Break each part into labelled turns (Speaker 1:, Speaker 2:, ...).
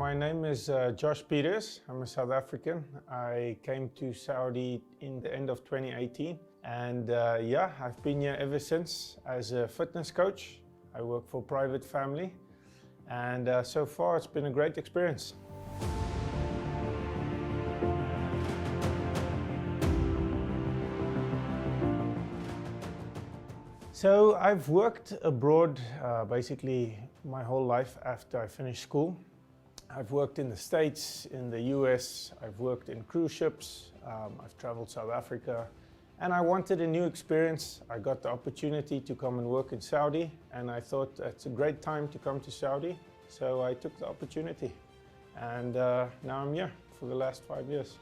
Speaker 1: my name is Josh Peters. I'm a South African. I came to Saudi in the end of 2018. And yeah, I've been here ever since as a fitness coach. I work for private family. And so far, it's been a great experience. So I've worked abroad basically my whole life after I finished school. I've worked in the States, in the US, I've worked in cruise ships, I've traveled South Africa, and I wanted a new experience. I got the opportunity to come and work in Saudi, and I thought it's a great time to come to Saudi, so I took the opportunity. And now I'm here for the last 5 years.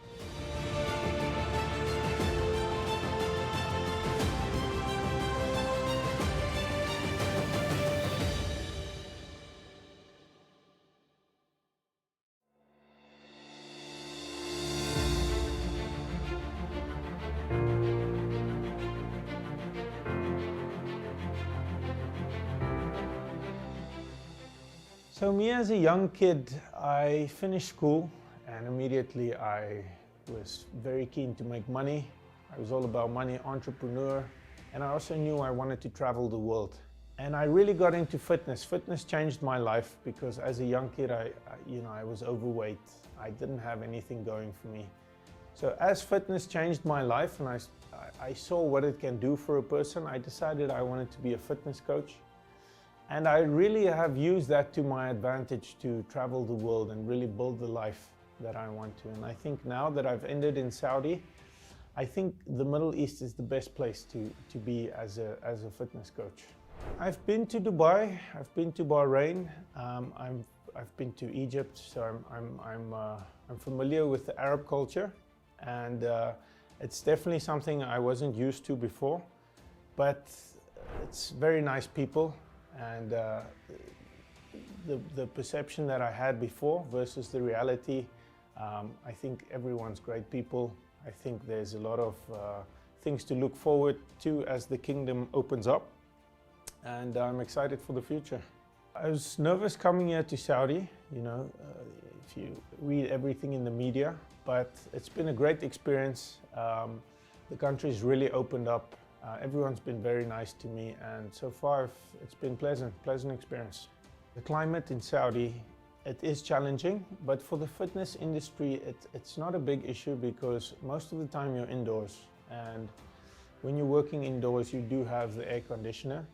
Speaker 1: So me as a young kid, I finished school and immediately I was very keen to make money. I was all about money, entrepreneur, and I also knew I wanted to travel the world. And I really got into fitness. Fitness changed my life because as a young kid, I was overweight. I didn't have anything going for me. So as fitness changed my life and I saw what it can do for a person, I decided I wanted to be a fitness coach. And I really have used that to my advantage to travel the world and really build the life that I want to. And I think now that I've ended in Saudi, I think the Middle East is the best place to be as a fitness coach. I've been to Dubai, I've been to Bahrain, I've been to Egypt, so I'm familiar with the Arab culture, and it's definitely something I wasn't used to before, but it's very nice people. And the perception that I had before versus the reality, I think everyone's great people. I think there's a lot of things to look forward to as the kingdom opens up, and I'm excited for the future. I was nervous coming here to Saudi, if you read everything in the media, but it's been a great experience. The country's really opened up. Everyone's been very nice to me, and so far it's been pleasant experience. The climate in Saudi, it is challenging, but for the fitness industry it's not a big issue because most of the time you're indoors, and when you're working indoors you do have the air conditioner.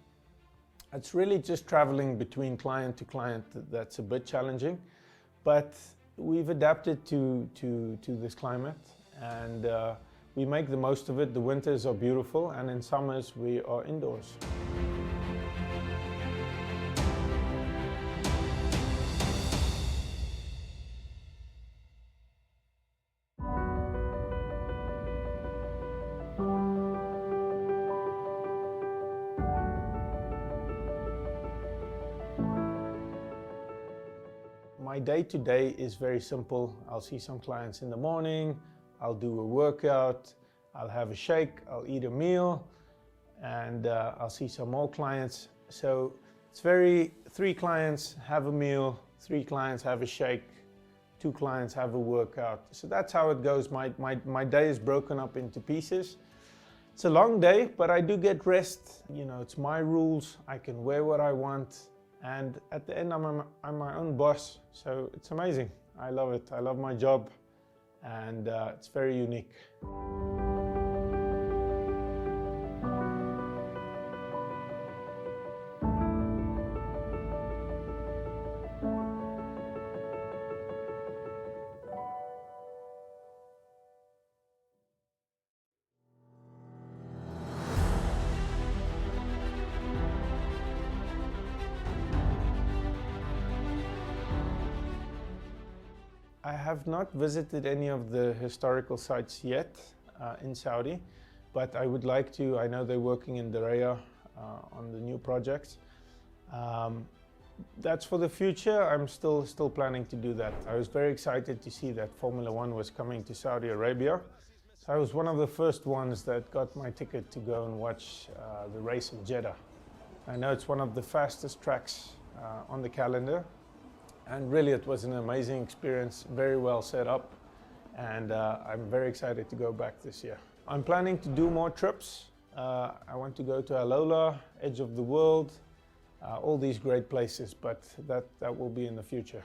Speaker 1: It's really just traveling between client to client that's a bit challenging, but we've adapted to this climate, and we make the most of it. The winters are beautiful, and in summers we are indoors. My day-to-day is very simple. I'll see some clients in the morning, I'll do a workout, I'll have a shake, I'll eat a meal, and I'll see some more clients. So it's 3 clients have a meal, 3 clients have a shake, 2 clients have a workout. So that's how it goes. My day is broken up into pieces. It's a long day, but I do get rest. It's my rules. I can wear what I want. And at the end, I'm my own boss. So it's amazing. I love it. I love my job. And it's very unique. I have not visited any of the historical sites yet in Saudi, but I would like to. I know they're working in Diriyah on the new projects. That's for the future. I'm still planning to do that. I was very excited to see that Formula One was coming to Saudi Arabia. So I was one of the first ones that got my ticket to go and watch the race in Jeddah. I know it's one of the fastest tracks on the calendar. And really it was an amazing experience, very well set up, and I'm very excited to go back this year. I'm planning to do more trips. I want to go to Alola, Edge of the World, all these great places, but that will be in the future.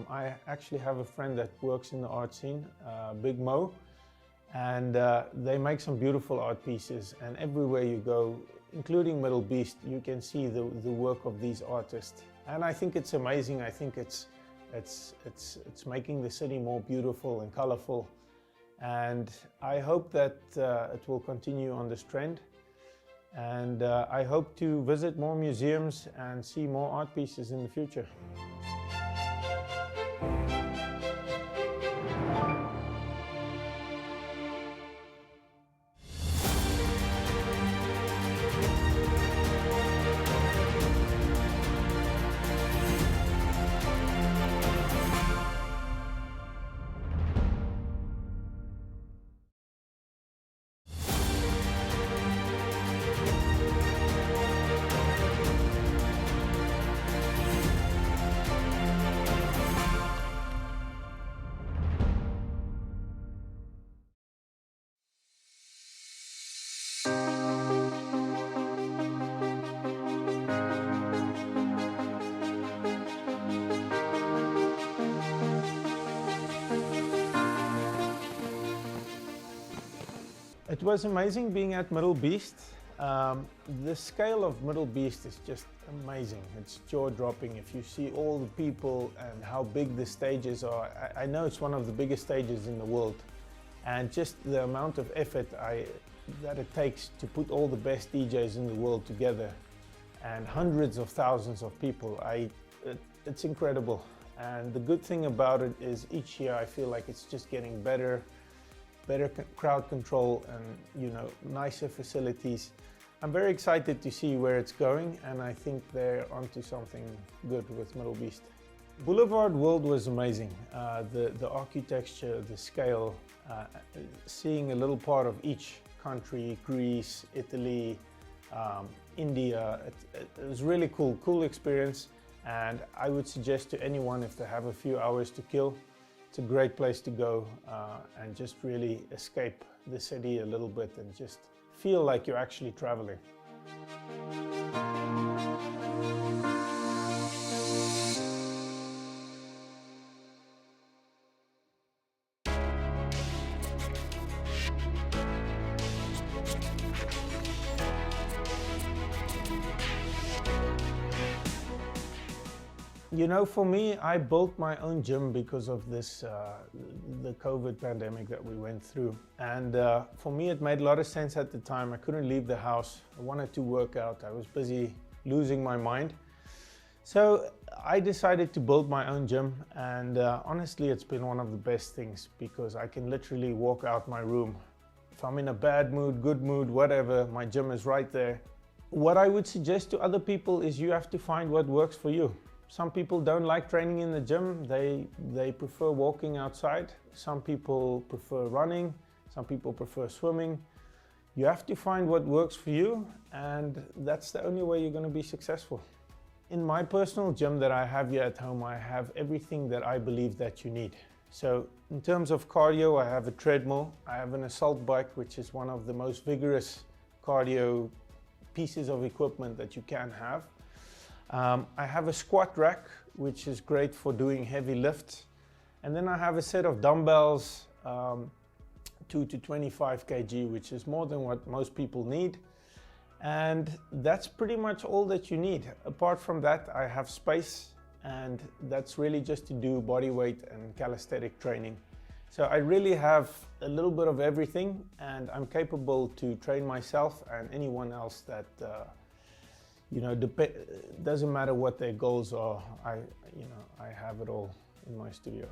Speaker 1: I actually have a friend that works in the art scene, Big Mo, and they make some beautiful art pieces, and everywhere you go, including Middlebeast, you can see the work of these artists. And I think it's amazing. I think it's making the city more beautiful and colorful, and I hope that it will continue on this trend. And I hope to visit more museums and see more art pieces in the future. It was amazing being at Middlebeast. The scale of Middlebeast is just amazing. It's jaw-dropping if you see all the people and how big the stages are. I know it's one of the biggest stages in the world, and just the amount of effort that it takes to put all the best DJs in the world together and hundreds of thousands of people. It's incredible. And the good thing about it is each year I feel like it's just getting better crowd control and nicer facilities. I'm very excited to see where it's going, and I think they're onto something good with Middlebeast. Boulevard World was amazing. The architecture, the scale, seeing a little part of each country, Greece, Italy, India. It was really cool experience, and I would suggest to anyone, if they have a few hours to kill, it's a great place to go and just really escape the city a little bit and just feel like you're actually traveling. For me, I built my own gym because of this, the COVID pandemic that we went through. And for me, it made a lot of sense at the time. I couldn't leave the house. I wanted to work out. I was busy losing my mind. So I decided to build my own gym. And honestly, it's been one of the best things because I can literally walk out my room. If I'm in a bad mood, good mood, whatever, my gym is right there. What I would suggest to other people is you have to find what works for you. Some people don't like training in the gym. They prefer walking outside. Some people prefer running. Some people prefer swimming. You have to find what works for you, and that's the only way you're going to be successful. In my personal gym that I have here at home, I have everything that I believe that you need. So in terms of cardio, I have a treadmill. I have an assault bike, which is one of the most vigorous cardio pieces of equipment that you can have. I have a squat rack, which is great for doing heavy lifts. And then I have a set of dumbbells, 2 to 25 kg, which is more than what most people need. And that's pretty much all that you need. Apart from that, I have space, and that's really just to do body weight and calisthenic training. So I really have a little bit of everything, and I'm capable to train myself and anyone else that doesn't matter what their goals are. I have it all in my studio.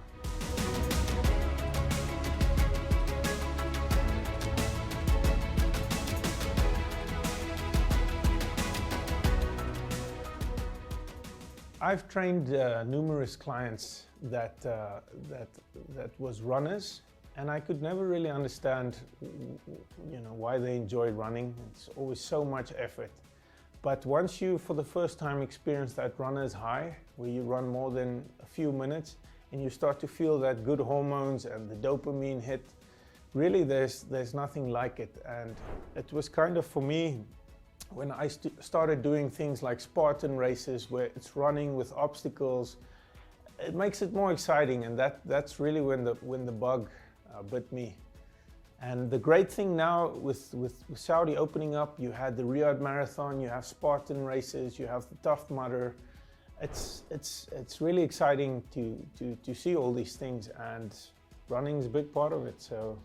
Speaker 1: I've trained numerous clients that was runners, and I could never really understand, why they enjoyed running. It's always so much effort. But once you, for the first time, experience that runner's high, where you run more than a few minutes, and you start to feel that good hormones and the dopamine hit, really there's nothing like it. And it was kind of, for me, when I started doing things like Spartan races, where it's running with obstacles, it makes it more exciting, and that's really when the bug bit me. And the great thing now with Saudi opening up, you had the Riyadh Marathon, you have Spartan races, you have the Tough Mudder. It's really exciting to see all these things, and running is a big part of it. So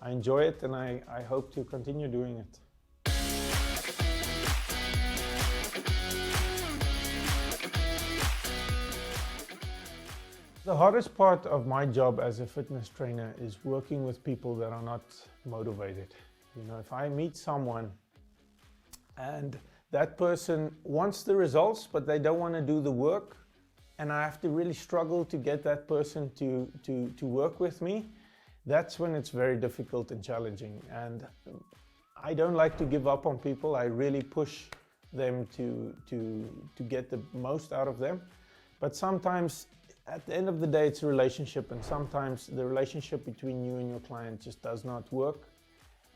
Speaker 1: I enjoy it, and I hope to continue doing it. The hardest part of my job as a fitness trainer is working with people that are not motivated. If I meet someone and that person wants the results, but they don't want to do the work, and I have to really struggle to get that person to work with me, that's when it's very difficult and challenging. And I don't like to give up on people. I really push them to get the most out of them. But sometimes, at the end of the day, it's a relationship, and sometimes the relationship between you and your client just does not work.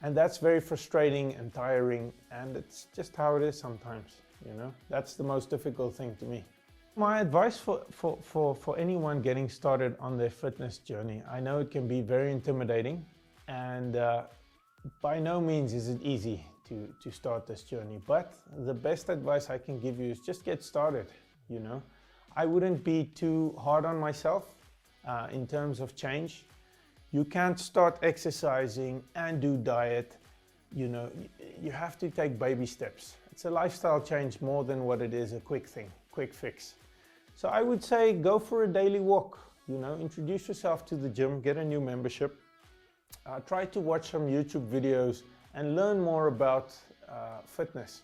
Speaker 1: And that's very frustrating and tiring, and it's just how it is sometimes, That's the most difficult thing to me. My advice for anyone getting started on their fitness journey, I know it can be very intimidating, and by no means is it easy to start this journey, but the best advice I can give you is just get started, I wouldn't be too hard on myself in terms of change. You can't start exercising and do diet. You have to take baby steps. It's a lifestyle change more than what it is a quick fix. So I would say go for a daily walk, introduce yourself to the gym, get a new membership, try to watch some YouTube videos and learn more about fitness.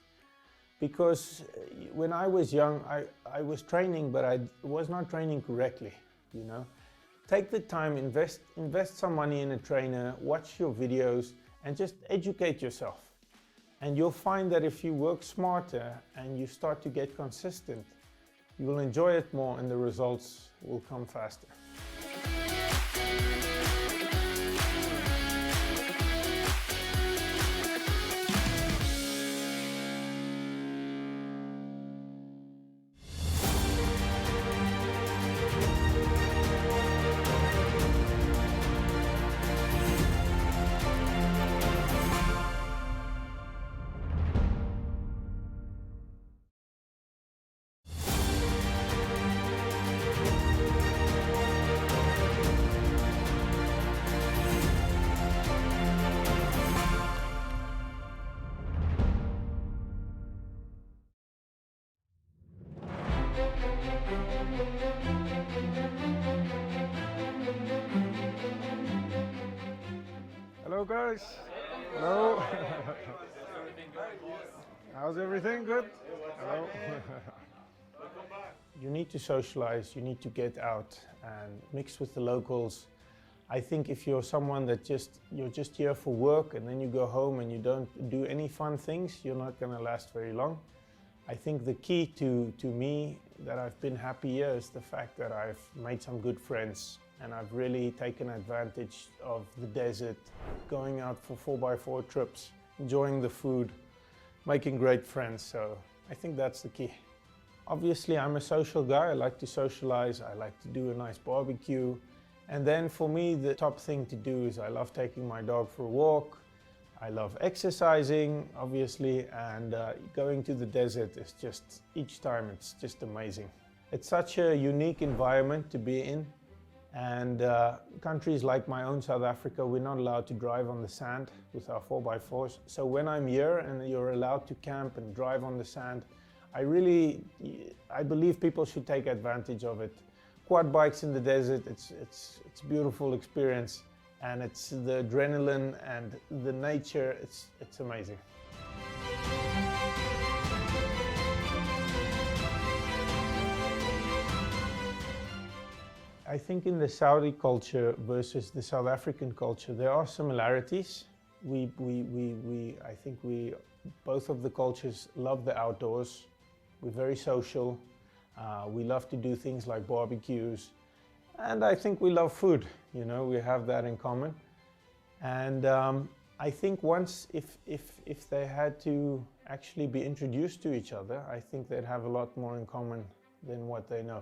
Speaker 1: Because when I was young, I was training, but I was not training correctly, Take the time, invest some money in a trainer, watch your videos, and just educate yourself. And you'll find that if you work smarter and you start to get consistent, you will enjoy it more and the results will come faster. Hello guys. Hello. How's everything? Good? Hello. You need to socialize, you need to get out and mix with the locals. I think if you're someone that you're just here for work and then you go home and you don't do any fun things, you're not going to last very long. I think the key to me that I've been happy here is the fact that I've made some good friends, and I've really taken advantage of the desert, going out for 4x4 trips, enjoying the food, making great friends. So I think that's the key. Obviously, I'm a social guy. I like to socialize. I like to do a nice barbecue. And then for me, the top thing to do is I love taking my dog for a walk. I love exercising, obviously, and going to the desert is just, each time it's just amazing. It's such a unique environment to be in. And countries like my own South Africa, we're not allowed to drive on the sand with our 4x4s. So when I'm here and you're allowed to camp and drive on the sand, I believe people should take advantage of it. Quad bikes in the desert, it's a beautiful experience, and it's the adrenaline and the nature, it's amazing. I think in the Saudi culture versus the South African culture, there are similarities. I think both of the cultures love the outdoors. We're very social. We love to do things like barbecues. And I think we love food, you know, we have that in common. And I think if they had to actually be introduced to each other, I think they'd have a lot more in common than what they know.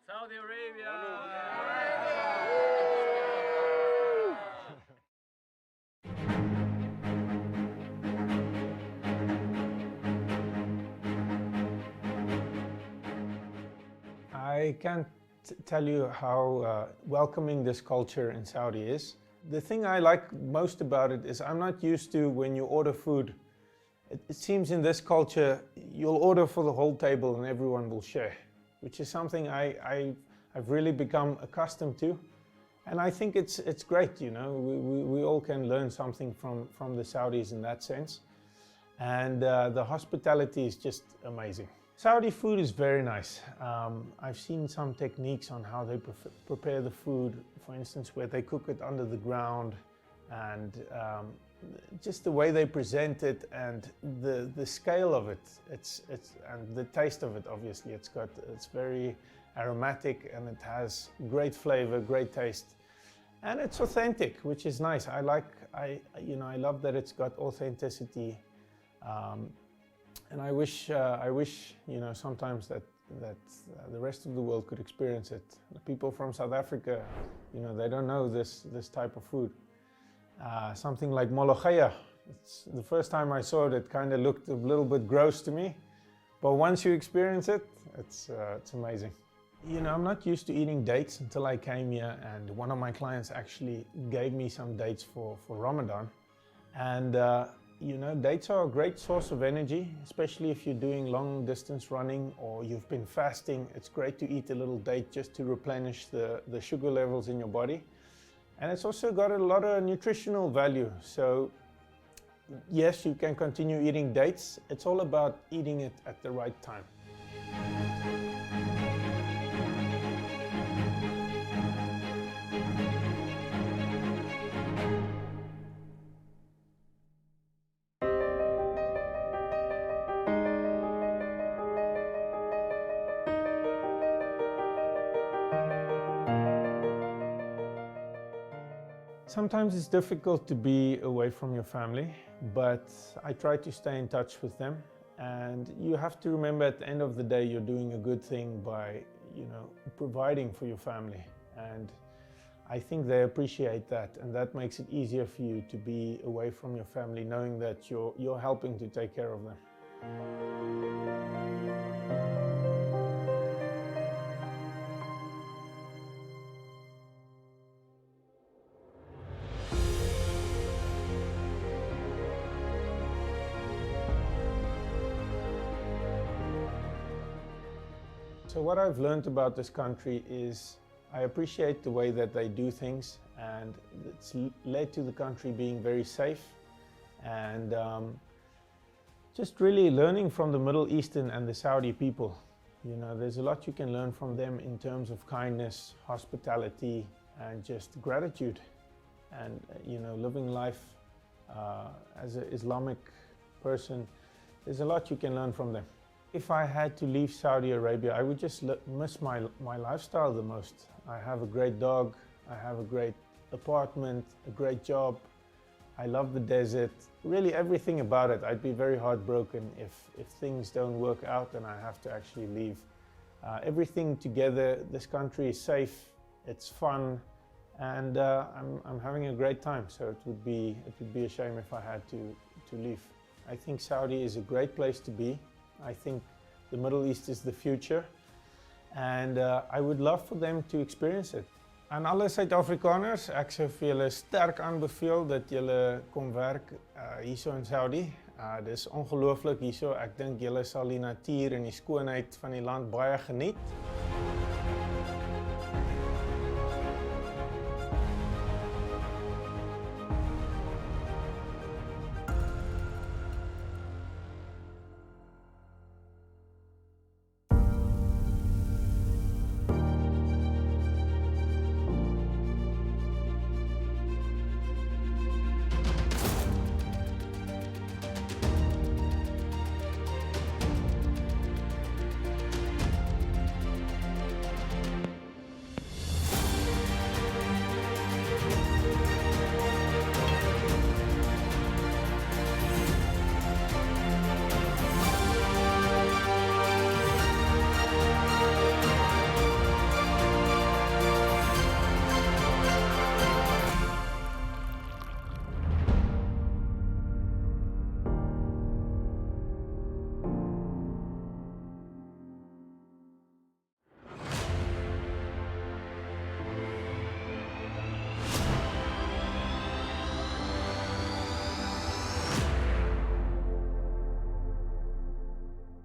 Speaker 2: Saudi Arabia!
Speaker 1: I can't tell you how welcoming this culture in Saudi is. The thing I like most about it is I'm not used to when you order food. It seems in this culture you'll order for the whole table and everyone will share, which is something I've really become accustomed to. And I think it's great, you know, we all can learn something from the Saudis in that sense. And the hospitality is just amazing. Saudi food is very nice. I've seen some techniques on how they prepare the food, for instance, where they cook it under the ground, and just the way they present it and the scale of it, and the taste of it. Obviously, it's very aromatic and it has great flavor, great taste, and it's authentic, which is nice. I love that it's got authenticity. And I wish, you know, sometimes that the rest of the world could experience it. The people from South Africa, you know, they don't know this type of food. Something like molokhaya. The first time I saw it, it kind of looked a little bit gross to me. But once you experience it, it's amazing. You know, I'm not used to eating dates until I came here, and one of my clients actually gave me some dates for Ramadan. And you know, dates are a great source of energy, especially if you're doing long distance running or you've been fasting. It's great to eat a little date just to replenish the sugar levels in your body. And it's also got a lot of nutritional value. So yes, you can continue eating dates. It's all about eating it at the right time. Sometimes it's difficult to be away from your family, but I try to stay in touch with them. And you have to remember at the end of the day, you're doing a good thing by, you know, providing for your family. And I think they appreciate that, and that makes it easier for you to be away from your family, knowing that you're helping to take care of them. So what I've learned about this country is I appreciate the way that they do things, and it's led to the country being very safe, and just really learning from the Middle Eastern and the Saudi people. You know, there's a lot you can learn from them in terms of kindness, hospitality, and just gratitude, and you know, living life as an Islamic person. There's a lot you can learn from them. If I had to leave Saudi Arabia, I would just miss my lifestyle the most. I have a great dog, I have a great apartment, a great job. I love the desert, really everything about it. I'd be very heartbroken if things don't work out and I have to actually leave. Everything together, this country is safe, it's fun, and I'm having a great time. So it would be a shame if I had to leave. I think Saudi is a great place to be. I think the Middle East is the future, and I would love for them to experience it. Aan alle Suid-Afrikaners, ek sou vir julle sterk aanbeveel dat julle kom werk hierso in Saudi. Dis ongelooflik hierso. Ek dink julle sal die natuur en die skoonheid van die land baie geniet.